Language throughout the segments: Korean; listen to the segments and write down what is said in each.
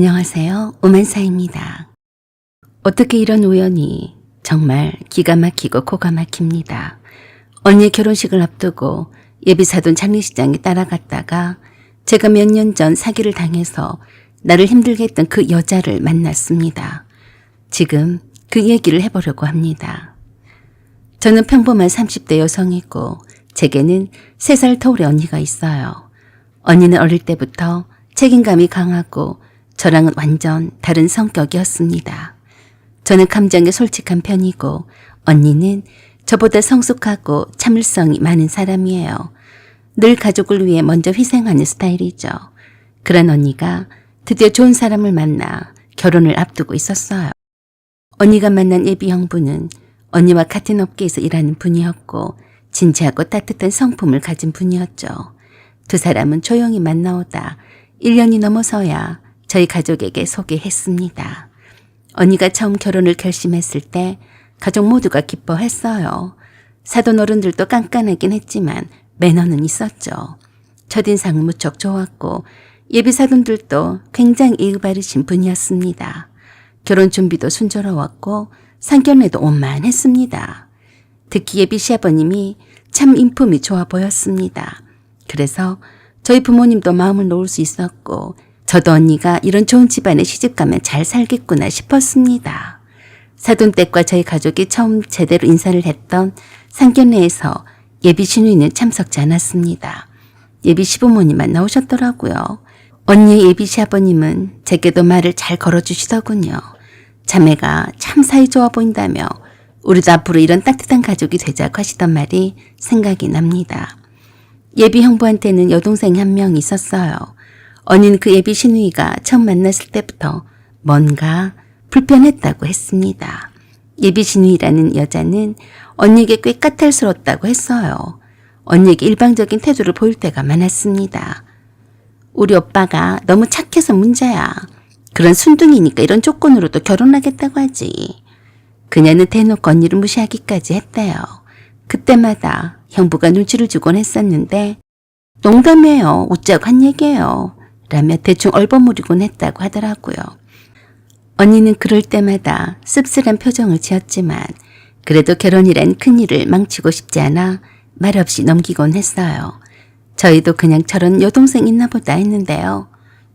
안녕하세요. 오만사입니다. 어떻게 이런 우연이 정말 기가 막히고 코가 막힙니다. 언니의 결혼식을 앞두고 예비사돈 장례식장에 따라갔다가 제가 몇 년 전 사기를 당해서 나를 힘들게 했던 그 여자를 만났습니다. 지금 그 얘기를 해보려고 합니다. 저는 평범한 30대 여성이고 제게는 3살 터울의 언니가 있어요. 언니는 어릴 때부터 책임감이 강하고 저랑은 완전 다른 성격이었습니다. 저는 감정에 솔직한 편이고 언니는 저보다 성숙하고 참을성이 많은 사람이에요. 늘 가족을 위해 먼저 희생하는 스타일이죠. 그런 언니가 드디어 좋은 사람을 만나 결혼을 앞두고 있었어요. 언니가 만난 예비 형부는 언니와 같은 업계에서 일하는 분이었고 진지하고 따뜻한 성품을 가진 분이었죠. 두 사람은 조용히 만나오다 1년이 넘어서야 저희 가족에게 소개했습니다. 언니가 처음 결혼을 결심했을 때 가족 모두가 기뻐했어요. 사돈 어른들도 깐깐하긴 했지만 매너는 있었죠. 첫인상은 무척 좋았고 예비 사돈들도 굉장히 예의 바르신 분이었습니다. 결혼 준비도 순조로웠고 상견례도 원만했습니다. 특히 예비 시아버님이 참 인품이 좋아 보였습니다. 그래서 저희 부모님도 마음을 놓을 수 있었고 저도 언니가 이런 좋은 집안에 시집가면 잘 살겠구나 싶었습니다. 사돈댁과 저희 가족이 처음 제대로 인사를 했던 상견례에서 예비 시누이는 참석지 않았습니다. 예비 시부모님만 나오셨더라고요. 언니의 예비 시아버님은 제게도 말을 잘 걸어주시더군요. 자매가 참 사이 좋아 보인다며 우리도 앞으로 이런 따뜻한 가족이 되자고 하시던 말이 생각이 납니다. 예비 형부한테는 여동생이 한 명 있었어요. 언니는 그 예비 시누이가 처음 만났을 때부터 뭔가 불편했다고 했습니다. 예비 시누이라는 여자는 언니에게 꽤 까탈스럽다고 했어요. 언니에게 일방적인 태도를 보일 때가 많았습니다. 우리 오빠가 너무 착해서 문제야. 그런 순둥이니까 이런 조건으로도 결혼하겠다고 하지. 그녀는 대놓고 언니를 무시하기까지 했대요. 그때마다 형부가 눈치를 주곤 했었는데 농담이에요. 웃자고 한 얘기예요. 라며 대충 얼버무리곤 했다고 하더라고요. 언니는 그럴 때마다 씁쓸한 표정을 지었지만 그래도 결혼이란 큰일을 망치고 싶지 않아 말없이 넘기곤 했어요. 저희도 그냥 저런 여동생 있나 보다 했는데요.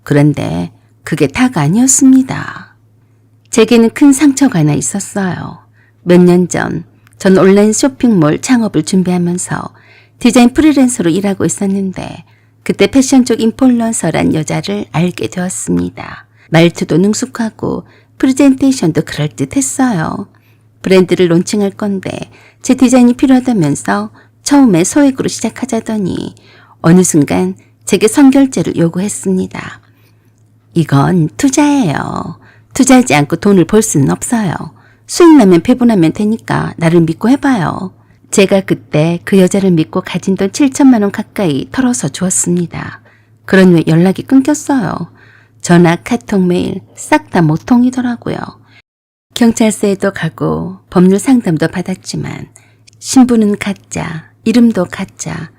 그런데 그게 다가 아니었습니다. 제게는 큰 상처가 하나 있었어요. 몇 년 전 전 온라인 쇼핑몰 창업을 준비하면서 디자인 프리랜서로 일하고 있었는데 그때 패션 쪽 인플루언서란 여자를 알게 되었습니다. 말투도 능숙하고 프레젠테이션도 그럴듯했어요. 브랜드를 론칭할 건데 제 디자인이 필요하다면서 처음에 소액으로 시작하자더니 어느 순간 제게 선결제를 요구했습니다. 이건 투자예요. 투자하지 않고 돈을 벌 수는 없어요. 수익 나면 배분하면 되니까 나를 믿고 해봐요. 제가 그때 그 여자를 믿고 가진 돈 7천만 원 가까이 털어서 주었습니다. 그런 후에 연락이 끊겼어요. 전화, 카톡, 메일 싹 다 모통이더라고요. 경찰서에도 가고 법률 상담도 받았지만 신분은 가짜, 이름도 가짜.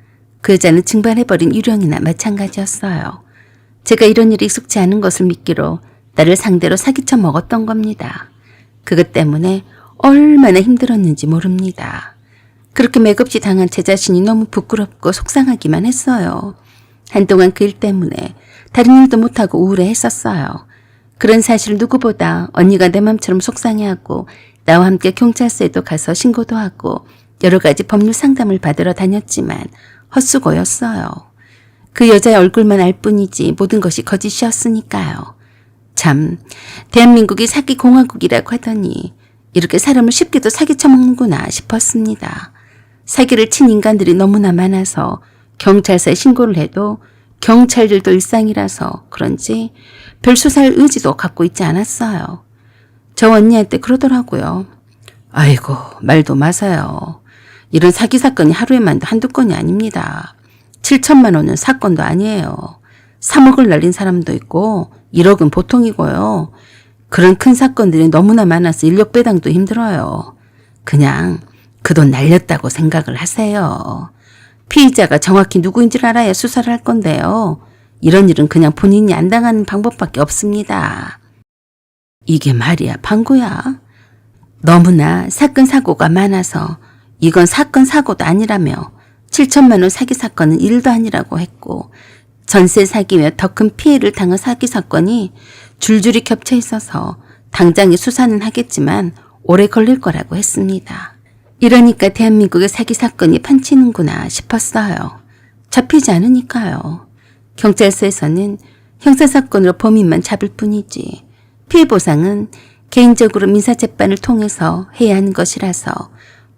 그 여자는 증발해버린 유령이나 마찬가지였어요. 제가 이런 일이 익숙치 않은 것을 믿기로 나를 상대로 사기쳐 먹었던 겁니다. 그것 때문에 얼마나 힘들었는지 모릅니다. 그렇게 맥없이 당한 제 자신이 너무 부끄럽고 속상하기만 했어요. 한동안 그 일 때문에 다른 일도 못하고 우울해했었어요. 그런 사실을 누구보다 언니가 내 맘처럼 속상해하고 나와 함께 경찰서에도 가서 신고도 하고 여러 가지 법률 상담을 받으러 다녔지만 헛수고였어요. 그 여자의 얼굴만 알 뿐이지 모든 것이 거짓이었으니까요. 참, 대한민국이 사기공화국이라고 하더니 이렇게 사람을 쉽게도 사기쳐먹는구나 싶었습니다. 사기를 친 인간들이 너무나 많아서 경찰서에 신고를 해도 경찰들도 일상이라서 그런지 별 수사할 의지도 갖고 있지 않았어요. 저 언니한테 그러더라고요. 아이고, 말도 마세요. 이런 사기 사건이 하루에만 한두 건이 아닙니다. 7천만 원은 사건도 아니에요. 3억을 날린 사람도 있고 1억은 보통이고요. 그런 큰 사건들이 너무나 많아서 인력 배당도 힘들어요. 그냥 그 돈 날렸다고 생각을 하세요. 피의자가 정확히 누구인지를 알아야 수사를 할 건데요. 이런 일은 그냥 본인이 안 당하는 방법밖에 없습니다. 이게 말이야, 방구야. 너무나 사건 사고가 많아서 이건 사건 사고도 아니라며 7천만 원 사기 사건은 일도 아니라고 했고 전세 사기며 더 큰 피해를 당한 사기 사건이 줄줄이 겹쳐 있어서 당장에 수사는 하겠지만 오래 걸릴 거라고 했습니다. 이러니까 대한민국의 사기 사건이 판치는구나 싶었어요. 잡히지 않으니까요. 경찰서에서는 형사사건으로 범인만 잡을 뿐이지 피해 보상은 개인적으로 민사재판을 통해서 해야 하는 것이라서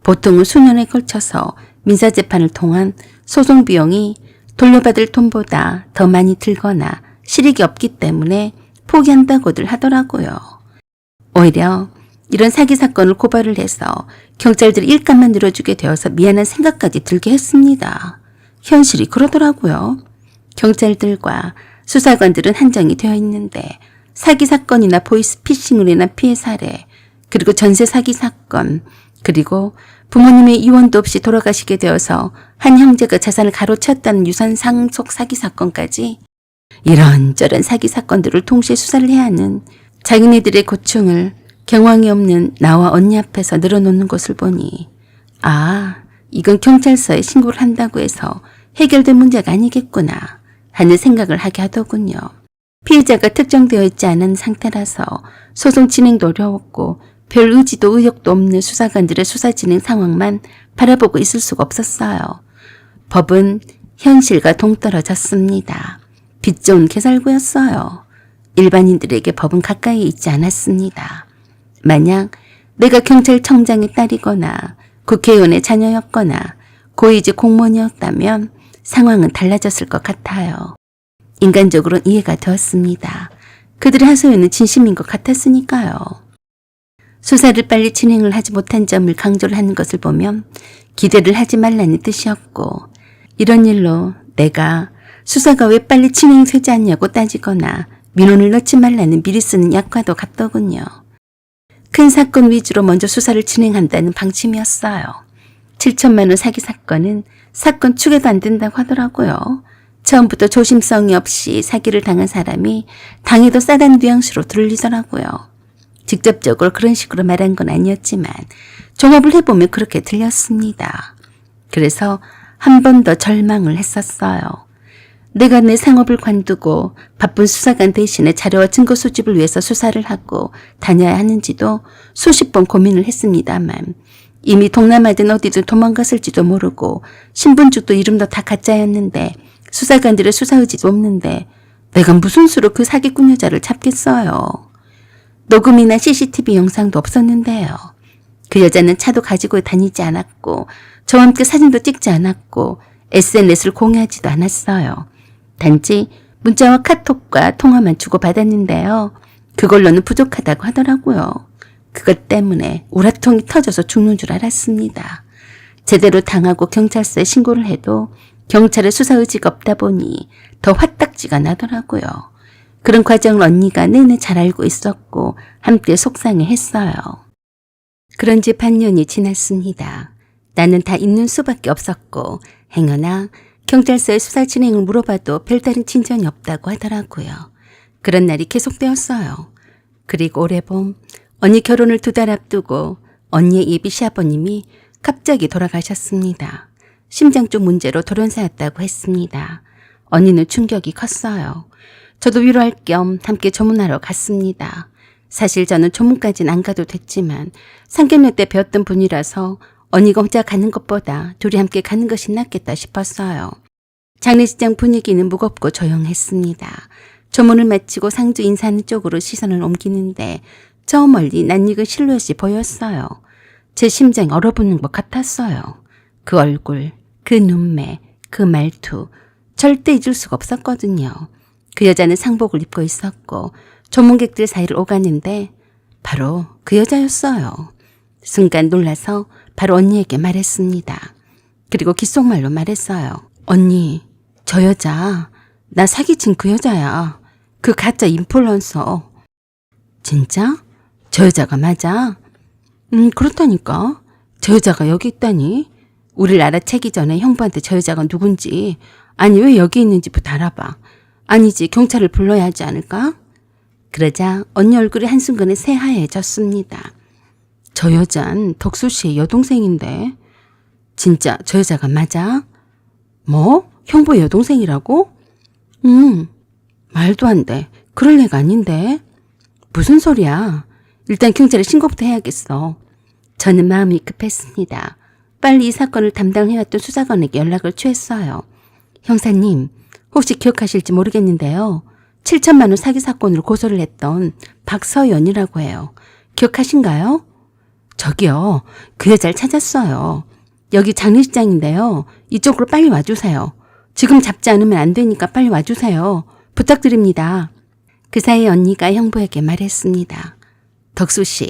보통은 수년에 걸쳐서 민사재판을 통한 소송 비용이 돌려받을 돈보다 더 많이 들거나 실익이 없기 때문에 포기한다고들 하더라고요. 오히려 이런 사기 사건을 고발을 해서 경찰들이 일감만 늘어주게 되어서 미안한 생각까지 들게 했습니다. 현실이 그러더라고요. 경찰들과 수사관들은 한정이 되어 있는데 사기 사건이나 보이스피싱으로 인한 피해 사례, 그리고 전세 사기 사건, 그리고 부모님의 이원도 없이 돌아가시게 되어서 한 형제가 자산을 가로채었다는 유산 상속 사기 사건까지 이런저런 사기 사건들을 동시에 수사를 해야 하는 자기네들의 고충을 경황이 없는 나와 언니 앞에서 늘어놓는 것을 보니 아, 이건 경찰서에 신고를 한다고 해서 해결된 문제가 아니겠구나 하는 생각을 하게 하더군요. 피해자가 특정되어 있지 않은 상태라서 소송 진행도 어려웠고 별 의지도 의욕도 없는 수사관들의 수사 진행 상황만 바라보고 있을 수가 없었어요. 법은 현실과 동떨어졌습니다. 빚 좋은 개살구였어요. 일반인들에게 법은 가까이 있지 않았습니다. 만약 내가 경찰청장의 딸이거나 국회의원의 자녀였거나 고위직 공무원이었다면 상황은 달라졌을 것 같아요. 인간적으로는 이해가 되었습니다. 그들의 하소연은 진심인 것 같았으니까요. 수사를 빨리 진행을 하지 못한 점을 강조를 하는 것을 보면 기대를 하지 말라는 뜻이었고 이런 일로 내가 수사가 왜 빨리 진행되지 않냐고 따지거나 민원을 넣지 말라는 미리 쓰는 약과도 같더군요. 큰 사건 위주로 먼저 수사를 진행한다는 방침이었어요. 7천만 원 사기 사건은 사건 축에도 안 된다고 하더라고요. 처음부터 조심성이 없이 사기를 당한 사람이 당해도 싸다는 뉘앙스로 들리더라고요. 직접적으로 그런 식으로 말한 건 아니었지만 종합을 해보면 그렇게 들렸습니다. 그래서 한 번 더 절망을 했었어요. 내가 내 상업을 관두고 바쁜 수사관 대신에 자료와 증거 수집을 위해서 수사를 하고 다녀야 하는지도 수십 번 고민을 했습니다만 이미 동남아든 어디든 도망갔을지도 모르고 신분증도 이름도 다 가짜였는데 수사관들의 수사 의지도 없는데 내가 무슨 수로 그 사기꾼 여자를 잡겠어요. 녹음이나 CCTV 영상도 없었는데요. 그 여자는 차도 가지고 다니지 않았고 저와 함께 사진도 찍지 않았고 SNS를 공유하지도 않았어요. 단지 문자와 카톡과 통화만 주고받았는데요. 그걸로는 부족하다고 하더라고요. 그것 때문에 우라통이 터져서 죽는 줄 알았습니다. 제대로 당하고 경찰서에 신고를 해도 경찰의 수사 의지가 없다 보니 더 화딱지가 나더라고요. 그런 과정을 언니가 내내 잘 알고 있었고 함께 속상해했어요. 그런 지 반년이 지났습니다. 나는 다 있는 수밖에 없었고 행여나 경찰서의 수사 진행을 물어봐도 별다른 진전이 없다고 하더라고요. 그런 날이 계속되었어요. 그리고 올해 봄 언니 결혼을 2달 앞두고 언니의 예비 시아버님이 갑자기 돌아가셨습니다. 심장 쪽 문제로 돌연사였다고 했습니다. 언니는 충격이 컸어요. 저도 위로할 겸 함께 조문하러 갔습니다. 사실 저는 조문까지는 안 가도 됐지만 상견례 때 배웠던 분이라서 언니가 혼자 가는 것보다 둘이 함께 가는 것이 낫겠다 싶었어요. 장례식장 분위기는 무겁고 조용했습니다. 조문을 마치고 상주 인사하는 쪽으로 시선을 옮기는데 저 멀리 낯익은 실루엣이 보였어요. 제 심장이 얼어붙는 것 같았어요. 그 얼굴, 그 눈매, 그 말투 절대 잊을 수가 없었거든요. 그 여자는 상복을 입고 있었고 조문객들 사이를 오가는데 바로 그 여자였어요. 순간 놀라서 바로 언니에게 말했습니다. 그리고 귓속말로 말했어요. 언니, 저 여자 나 사기친 그 여자야. 그 가짜 인플루언서. 진짜? 저 여자가 맞아? 그렇다니까. 저 여자가 여기 있다니. 우리를 알아채기 전에 형부한테 저 여자가 누군지 아니 왜 여기 있는지부터 알아봐. 아니지, 경찰을 불러야 하지 않을까? 그러자 언니 얼굴이 한순간에 새하얘졌습니다. 저 여잔 덕수 씨의 여동생인데. 진짜 저 여자가 맞아? 뭐? 형부의 여동생이라고? 말도 안 돼. 그럴 애가 아닌데. 무슨 소리야? 일단 경찰에 신고부터 해야겠어. 저는 마음이 급했습니다. 빨리 이 사건을 담당해왔던 수사관에게 연락을 취했어요. 형사님, 혹시 기억하실지 모르겠는데요. 7천만 원 사기 사건으로 고소를 했던 박서연이라고 해요. 기억하신가요? 저기요, 그 여자를 찾았어요. 여기 장례식장인데요. 이쪽으로 빨리 와주세요. 지금 잡지 않으면 안 되니까 빨리 와주세요. 부탁드립니다. 그 사이 언니가 형부에게 말했습니다. 덕수 씨,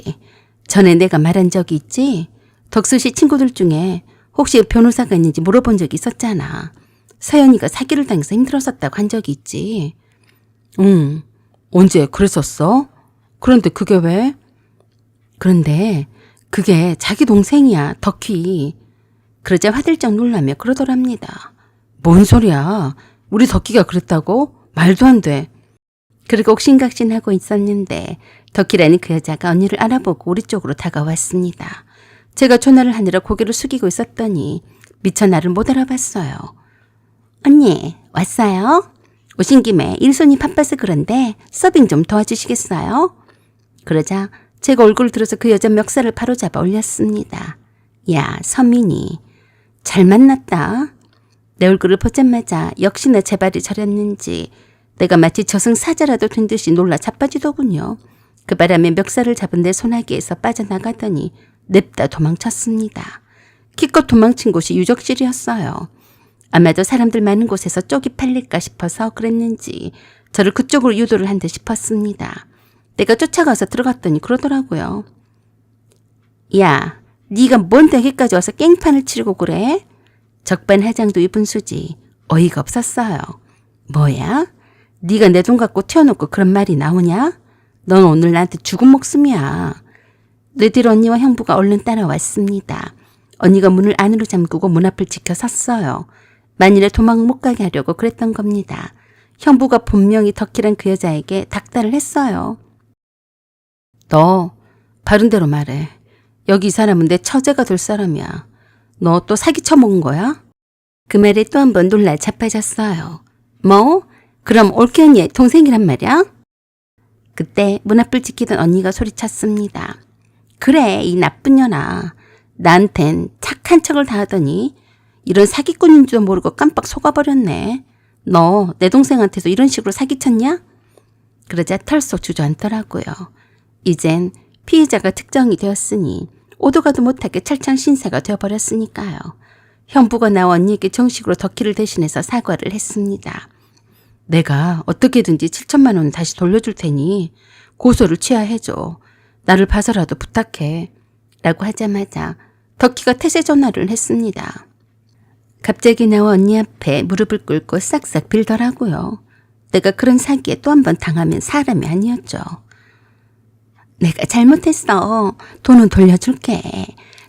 전에 내가 말한 적이 있지? 덕수 씨 친구들 중에 혹시 변호사가 있는지 물어본 적이 있었잖아. 서연이가 사기를 당해서 힘들었었다고 한 적이 있지. 언제 그랬었어? 그런데 그게 왜? 그런데 그게 자기 동생이야, 덕희. 그러자 화들짝 놀라며 그러더랍니다. 뭔 소리야? 우리 덕희가 그랬다고? 말도 안 돼. 그리고 옥신각신하고 있었는데 덕희라는 그 여자가 언니를 알아보고 우리 쪽으로 다가왔습니다. 제가 전화를 하느라 고개를 숙이고 있었더니 미처 나를 못 알아봤어요. 언니, 왔어요? 오신 김에 일손이 바빠서 그런데 서빙 좀 도와주시겠어요? 그러자 제가 얼굴을 들어서 그 여자 멱살을 바로잡아 올렸습니다. 야, 서민이. 잘 만났다. 내 얼굴을 보자마자 역시나 제 발이 저렸는지 내가 마치 저승사자라도 된 듯이 놀라 자빠지더군요. 그 바람에 멱살을 잡은 내 소나기에서 빠져나가더니 냅다 도망쳤습니다. 기껏 도망친 곳이 유적실이었어요. 아마도 사람들 많은 곳에서 쪽이 팔릴까 싶어서 그랬는지 저를 그쪽으로 유도를 한 듯 싶었습니다. 내가 쫓아가서 들어갔더니 그러더라고요. 야, 네가 뭔 대기까지 와서 깽판을 치르고 그래? 적반하장도 입은 수지 어이가 없었어요. 뭐야? 네가 내 돈 갖고 튀어놓고 그런 말이 나오냐? 넌 오늘 나한테 죽은 목숨이야. 내 뒤로 언니와 형부가 얼른 따라왔습니다. 언니가 문을 안으로 잠그고 문 앞을 지켜섰어요. 만일에 도망 못 가게 하려고 그랬던 겁니다. 형부가 분명히 덕희란 그 여자에게 닥달을 했어요. 너 바른 대로 말해. 여기 이 사람은 내 처제가 될 사람이야. 너 또 사기 쳐먹은 거야? 그 말에 또 한 번 놀라 자빠졌어요. 뭐? 그럼 올케 언니의 동생이란 말이야? 그때 문 앞을 지키던 언니가 소리쳤습니다. 그래, 이 나쁜 년아. 나한텐 착한 척을 다 하더니 이런 사기꾼인 줄 모르고 깜빡 속아버렸네. 너 내 동생한테도 이런 식으로 사기쳤냐? 그러자 털썩 주저앉더라고요. 이젠 피의자가 특정이 되었으니 오도 가도 못하게 철창 신세가 되어버렸으니까요. 형부가 나와 언니에게 정식으로 덕희를 대신해서 사과를 했습니다. 내가 어떻게든지 7천만 원 다시 돌려줄 테니 고소를 취하해줘. 나를 봐서라도 부탁해. 라고 하자마자 덕희가 태세 전화를 했습니다. 갑자기 나와 언니 앞에 무릎을 꿇고 싹싹 빌더라고요. 내가 그런 사기에 또 한 번 당하면 사람이 아니었죠. 내가 잘못했어. 돈은 돌려줄게.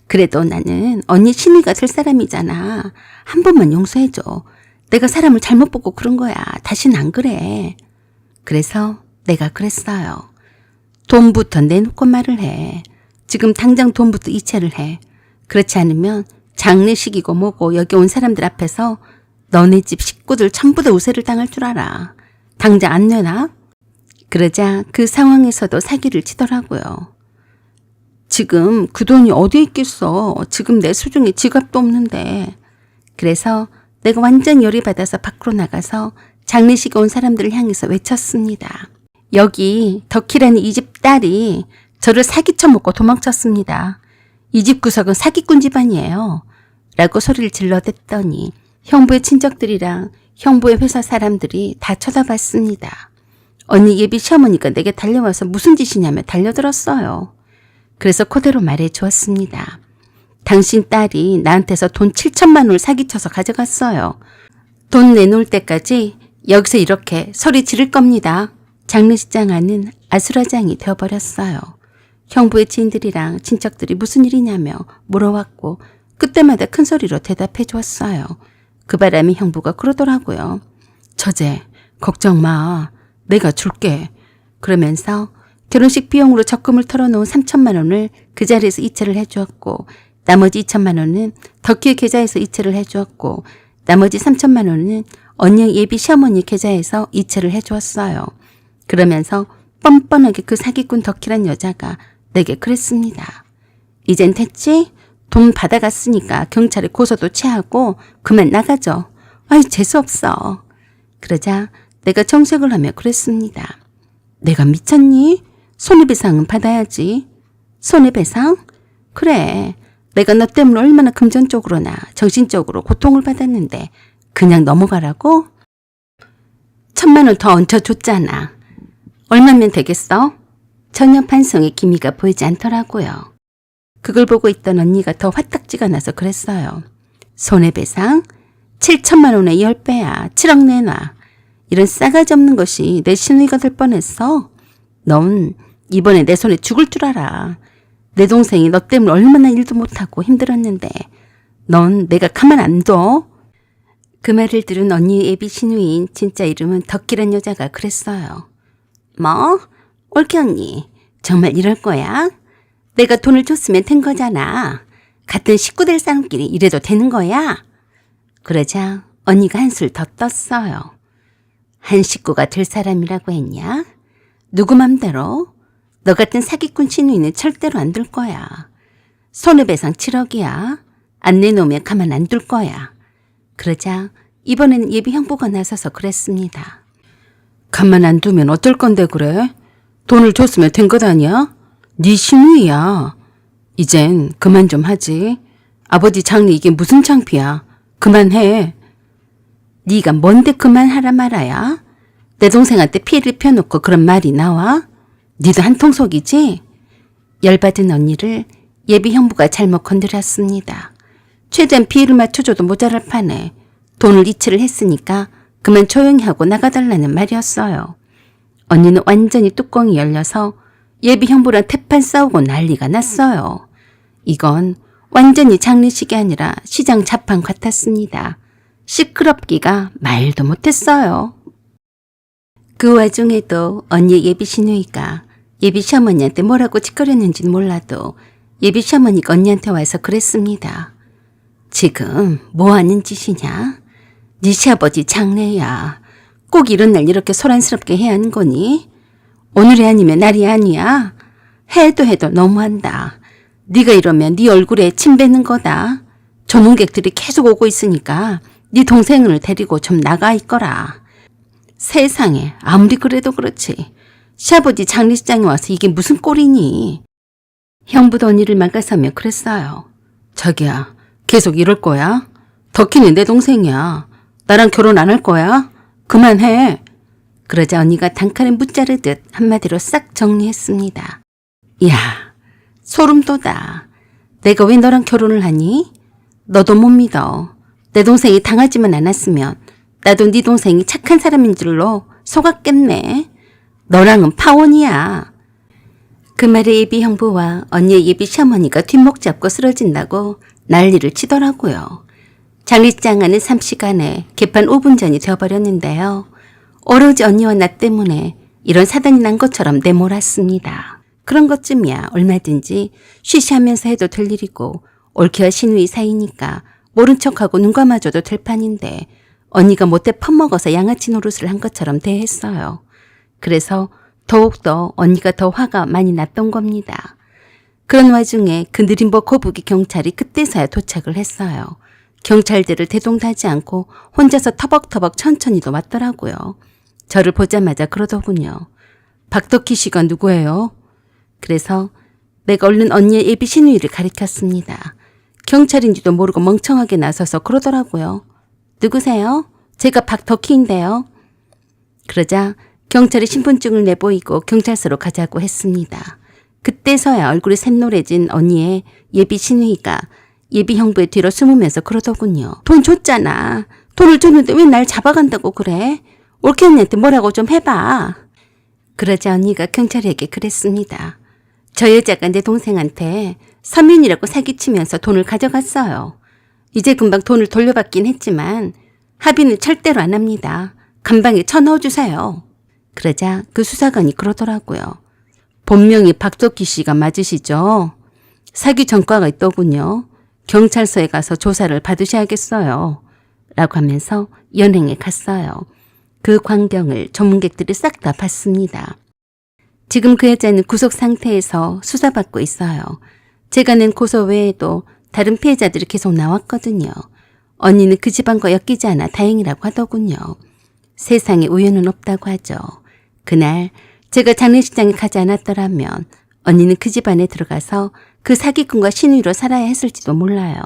그래도 나는 언니 신의가 될 사람이잖아. 한 번만 용서해줘. 내가 사람을 잘못 보고 그런 거야. 다시는 안 그래. 그래서 내가 그랬어요. 돈부터 내놓고 말을 해. 지금 당장 돈부터 이체를 해. 그렇지 않으면 장례식이고 뭐고 여기 온 사람들 앞에서 너네 집 식구들 전부 다 우세를 당할 줄 알아. 당장 안 내놔? 그러자 그 상황에서도 사기를 치더라고요. 지금 그 돈이 어디에 있겠어. 지금 내 수중에 지갑도 없는데. 그래서 내가 완전 열이 받아서 밖으로 나가서 장례식에 온 사람들을 향해서 외쳤습니다. 여기 덕희라는 이 집 딸이 저를 사기쳐 먹고 도망쳤습니다. 이 집 구석은 사기꾼 집안이에요. 라고 소리를 질러댔더니 형부의 친척들이랑 형부의 회사 사람들이 다 쳐다봤습니다. 언니 예비 시어머니가 내게 달려와서 무슨 짓이냐며 달려들었어요. 그래서 그대로 말해 주었습니다. 당신 딸이 나한테서 돈 7천만 원을 사기쳐서 가져갔어요. 돈 내놓을 때까지 여기서 이렇게 소리 지를 겁니다. 장례식장 안은 아수라장이 되어버렸어요. 형부의 지인들이랑 친척들이 무슨 일이냐며 물어왔고 그때마다 큰 소리로 대답해 주었어요. 그 바람에 형부가 그러더라고요. 처제, 걱정 마. 내가 줄게. 그러면서 결혼식 비용으로 적금을 털어놓은 3천만 원을 그 자리에서 이체를 해주었고 나머지 2천만 원은 덕희의 계좌에서 이체를 해주었고 나머지 3천만 원은 언니의 예비 시어머니 계좌에서 이체를 해주었어요. 그러면서 뻔뻔하게 그 사기꾼 덕희란 여자가 내게 그랬습니다. 이젠 됐지? 돈 받아갔으니까 경찰에 고소도 취하고 그만 나가죠. 아이 재수없어. 그러자 내가 정색을 하며 그랬습니다. 내가 미쳤니? 손해배상은 받아야지. 손해배상? 그래. 내가 너 때문에 얼마나 금전적으로나 정신적으로 고통을 받았는데 그냥 넘어가라고? 1,000만 원 더 얹혀줬잖아. 얼마면 되겠어? 전혀 반성의 기미가 보이지 않더라고요. 그걸 보고 있던 언니가 더 화딱지가 나서 그랬어요. 손해배상? 7천만 원의 10배야. 7억 내놔. 이런 싸가지 없는 것이 내 시누이가 될 뻔했어. 넌 이번에 내 손에 죽을 줄 알아. 내 동생이 너 때문에 얼마나 일도 못하고 힘들었는데 넌 내가 가만 안 둬. 그 말을 들은 언니의 예비 시누이인 진짜 이름은 덕기란 여자가 그랬어요. 뭐? 올케 언니 정말 이럴 거야? 내가 돈을 줬으면 된 거잖아. 같은 식구 될 사람끼리 이래도 되는 거야? 그러자 언니가 한술 더 떴어요. 한 식구가 될 사람이라고 했냐? 누구 맘대로? 너 같은 사기꾼 시누이는 절대로 안 둘 거야. 손해배상 7억이야. 안 내놓으면 가만 안 둘 거야. 그러자 이번에는 예비 형부가 나서서 그랬습니다. 가만 안 두면 어쩔 건데 그래? 돈을 줬으면 된 것 아니야? 네 시누이야. 이젠 그만 좀 하지. 아버지 장래 이게 무슨 창피야. 그만해. 네가 뭔데 그만하라 말아야? 내 동생한테 피해를 펴놓고 그런 말이 나와? 니도 한통속이지? 열받은 언니를 예비 형부가 잘못 건드렸습니다. 최대한 비위를 맞춰줘도 모자랄 판에 돈을 이체를 했으니까 그만 조용히 하고 나가달라는 말이었어요. 언니는 완전히 뚜껑이 열려서 예비 형부랑 태판 싸우고 난리가 났어요. 이건 완전히 장례식이 아니라 시장 자판 같았습니다. 시끄럽기가 말도 못했어요. 그 와중에도 언니의 예비 시누이가 예비 시어머니한테 뭐라고 짓거렸는지는 몰라도 예비 시어머니가 언니한테 와서 그랬습니다. 지금 뭐 하는 짓이냐? 네 시아버지 장례야. 꼭 이런 날 이렇게 소란스럽게 해야 하는 거니? 오늘이 아니면 날이 아니야. 해도 너무한다. 네가 이러면 네 얼굴에 침 뱉는 거다. 전문객들이 계속 오고 있으니까 네 동생을 데리고 좀 나가 있거라. 세상에 아무리 그래도 그렇지. 시아버지 장례식장에 와서 이게 무슨 꼴이니? 형부도 언니를 막아서며 그랬어요. 자기야 계속 이럴 거야? 덕희는 내 동생이야. 나랑 결혼 안 할 거야? 그만해. 그러자 언니가 단칼에 무자르듯 한마디로 싹 정리했습니다. 야 소름 돋아. 내가 왜 너랑 결혼을 하니? 너도 못 믿어. 내 동생이 당하지만 않았으면 나도 네 동생이 착한 사람인 줄로 속았겠네. 너랑은 파혼이야. 그 말에 예비 형부와 언니의 예비 시어머니가 뒷목 잡고 쓰러진다고 난리를 치더라고요. 장례식장 안은 3시간에 개판 5분 전이 되어버렸는데요. 오로지 언니와 나 때문에 이런 사단이 난 것처럼 내몰았습니다. 그런 것쯤이야 얼마든지 쉬쉬하면서 해도 될 일이고 올케와 시누이 사이니까 모른 척하고 눈 감아줘도 될 판인데 언니가 못돼 퍼먹어서 양아치 노릇을 한 것처럼 대했어요. 그래서 더욱더 언니가 더 화가 많이 났던 겁니다. 그런 와중에 그 느림보 거북이 경찰이 그때서야 도착을 했어요. 경찰들을 대동다지 않고 혼자서 터벅터벅 천천히도 왔더라고요. 저를 보자마자 그러더군요. 박덕희 씨가 누구예요? 그래서 내가 얼른 언니의 예비 시누이를 가리켰습니다. 경찰인지도 모르고 멍청하게 나서서 그러더라고요. 누구세요? 제가 박덕희인데요. 그러자 경찰이 신분증을 내보이고 경찰서로 가자고 했습니다. 그때서야 얼굴이 샛노래진 언니의 예비 시누이가 예비 형부의 뒤로 숨으면서 그러더군요. 돈 줬잖아. 돈을 줬는데 왜 날 잡아간다고 그래? 올케 언니한테 뭐라고 좀 해봐. 그러자 언니가 경찰에게 그랬습니다. 저 여자가 내 동생한테 서민이라고 사기치면서 돈을 가져갔어요. 이제 금방 돈을 돌려받긴 했지만 합의는 절대로 안 합니다. 감방에 쳐넣어주세요. 그러자 그 수사관이 그러더라고요. 본명이 박덕기 씨가 맞으시죠? 사기 전과가 있더군요. 경찰서에 가서 조사를 받으셔야겠어요. 라고 하면서 연행에 갔어요. 그 광경을 전문객들이 싹 다 봤습니다. 지금 그 여자는 구속 상태에서 수사받고 있어요. 제가 낸 고소 외에도 다른 피해자들이 계속 나왔거든요. 언니는 그 집안과 엮이지 않아 다행이라고 하더군요. 세상에 우연은 없다고 하죠. 그날 제가 장례식장에 가지 않았더라면 언니는 그 집안에 들어가서 그 사기꾼과 신우이로 살아야 했을지도 몰라요.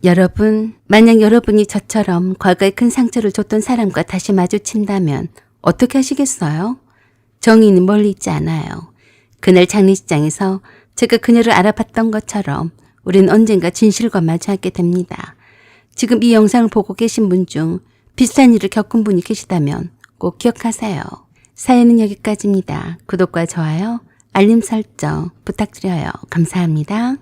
여러분, 만약 여러분이 저처럼 과거에 큰 상처를 줬던 사람과 다시 마주친다면 어떻게 하시겠어요? 정의는 멀리 있지 않아요. 그날 장례식장에서 제가 그녀를 알아봤던 것처럼 우린 언젠가 진실과 마주하게 됩니다. 지금 이 영상을 보고 계신 분 중 비슷한 일을 겪은 분이 계시다면 꼭 기억하세요. 사연은 여기까지입니다. 구독과 좋아요, 알림 설정 부탁드려요. 감사합니다.